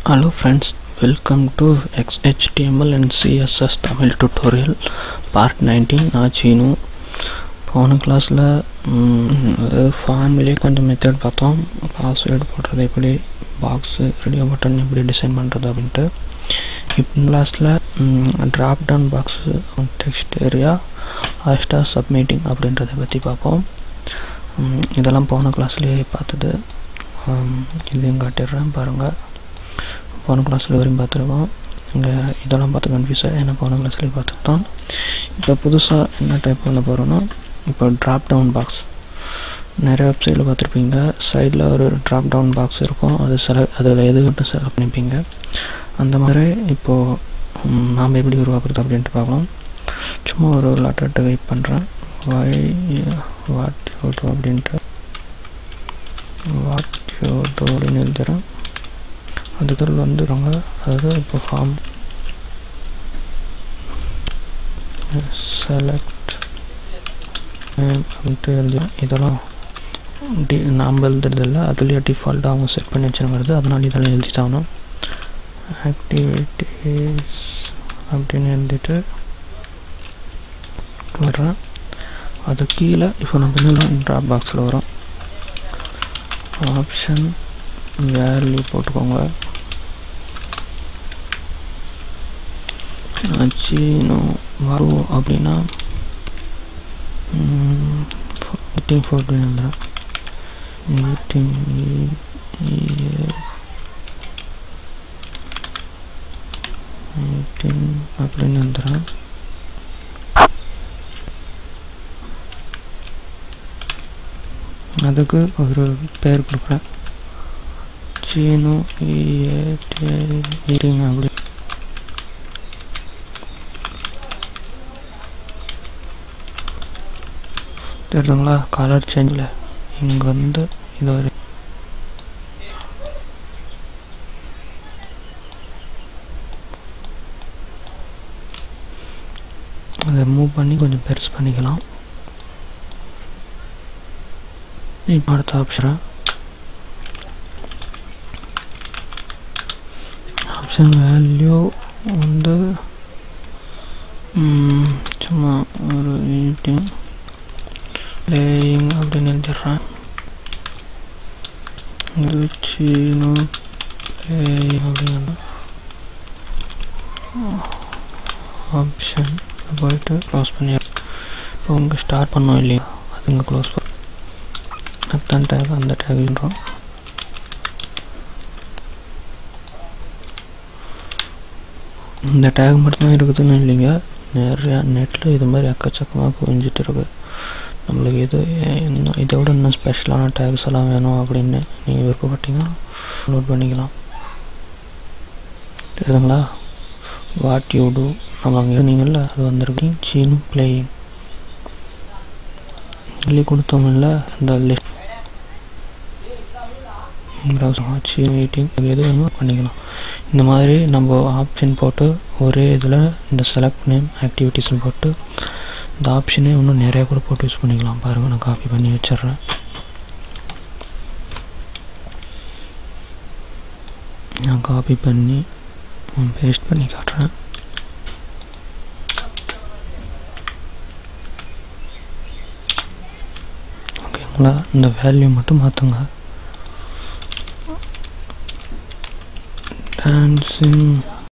Hello friends, welcome to XHTML and CSS Tamil tutorial part 19. நான் சீனு. போன கிளாஸில் ஃபார்ம்லேயே கொஞ்சம் மெத்தட் பார்த்தோம். பாஸ்வேர்டு போடுறது எப்படி, பாக்ஸு ரேடியோ பட்டன் எப்படி டிசைன் பண்ணுறது அப்படின்ட்டு. இப்போ கிளாஸில் drop down box text area ஆஸ்டா சப்மிட்டிங் அப்படின்றத பற்றி பார்ப்போம். இதெல்லாம் போன கிளாஸ்லேயே பார்த்தது. இதையும் காட்டிடுறேன் பாருங்கள். போன கிளாஸில் வரையும் பார்த்துருக்கோம். இங்கே இதெல்லாம் பார்த்து கன்ஃபியூஸ் ஆகி ஏன்னா போன கிளாஸ்லேயே பார்த்துக்கிட்டோம். இப்போ புதுசாக என்ன டைப் பண்ண போகிறோன்னா, இப்போ ட்ராப் டவுன் பாக்ஸ் நிறைய வெப்சைட்டில் பார்த்துருப்பீங்க. சைடில் ஒரு ட்ராப் டவுன் பாக்ஸ் இருக்கும். அதில் எது மட்டும் செலக்ட் பண்ணிப்பீங்க. அந்த மாதிரி இப்போது நாம் எப்படி உருவாக்குறது அப்படின்ட்டு பார்க்கலாம். சும்மா ஒரு லெட்டர் டைப் பண்ணுறேன். வாட் யூ டூ அப்படின்ட்டு அப்படின்னு எழுதுகிறேன். அதுக்கு வந்துடுங்க. அதாவது இப்போ ஃபார்ம் செலக்ட் அப்படின்ட்டு எழுதுகிறேன். இதெல்லாம் நாம் எழுதுறதில்ல, அதுலேயே டிஃபால்ட்டாக அவங்க செட் பண்ணி வச்சுருங்கிறது. அதனால் இதெல்லாம் எழுதி தாகணும். ஆக்டிவிட்டீஸ் அப்படின்னு எழுதிட்டு வர்றேன். அது கீழே இப்போ நம்ம என்ன ட்ராப் பாக்ஸில் வரும். ஆப்ஷன் வேல்யூ போட்டுக்கோங்க. சீனு வரும் அப்படின்னா 14 எழுதுறேன். அப்படின்னு எழுதுறேன். அதுக்கு ஒரு பேர் கொடுக்குறேன். சீனு அப்படி தெரியுதுங்களா? கலர் சேஞ்சில் இங்கே வந்து இது ஒரு அதை மூவ் பண்ணி கொஞ்சம் பெருசு பண்ணிக்கலாம். இப்போ அடுத்த ஆப்ஷன் வேல்யூ வந்து சும்மா ஒரு பிளேயிங் அப்படின்னு எழுதிடுறேன். சீனு பிளேயிங் அப்படின்னு ஆப்ஷன் போயிட்டு க்ளோஸ் பண்ணிடுறேன். இப்போ உங்கள் ஸ்டார்ட் பண்ணோம் இல்லையா, அது இங்கே க்ளோஸ் பண்ண அத்தன் டேக் அந்த டேக்ன்றோம். இந்த டேக் மட்டும்தான் இருக்குதுன்னு இல்லைங்க, நிறையா நெட்டில் இது மாதிரி எக்கச்சக்கமாக குவிஞ்சிட்டு இருக்குது. நம்மளுக்கு இதை விட இன்னும் ஸ்பெஷலான டேக்ஸ் எல்லாம் வேணும் அப்படின்னு நீங்கள் விருப்பப்பட்டீங்கன்னா நோட் பண்ணிக்கலாம். தெரியுதுங்களா? வாட் யூ டூ நம்ம அங்கே நீங்கள்ல அது வந்திருக்கு. சீனு பிளேயிங் சொல்லி கொடுத்தோம்ல இந்த லிஸ்ட் சீனு எயிட்டிங் எது வேணுமோ பண்ணிக்கலாம். இந்த மாதிரி நம்ம ஆப்ஷன் போட்டு ஒரே இதில் இந்த செலக்ட் நேம் ஆக்டிவிட்டீஸ்னு போட்டு இந்த ஆப்ஷனே இன்னும் நிறையா கூட போட்டு யூஸ் பண்ணிக்கலாம். பாருங்கள், நான் காப்பி பண்ணி வச்சிட்றேன். நான் காப்பி பண்ணி பேஸ்ட் பண்ணி காட்டுறேன். ஓகேங்களா? இந்த வேல்யூ மட்டும் மாற்றுங்க. டான்ஸிங்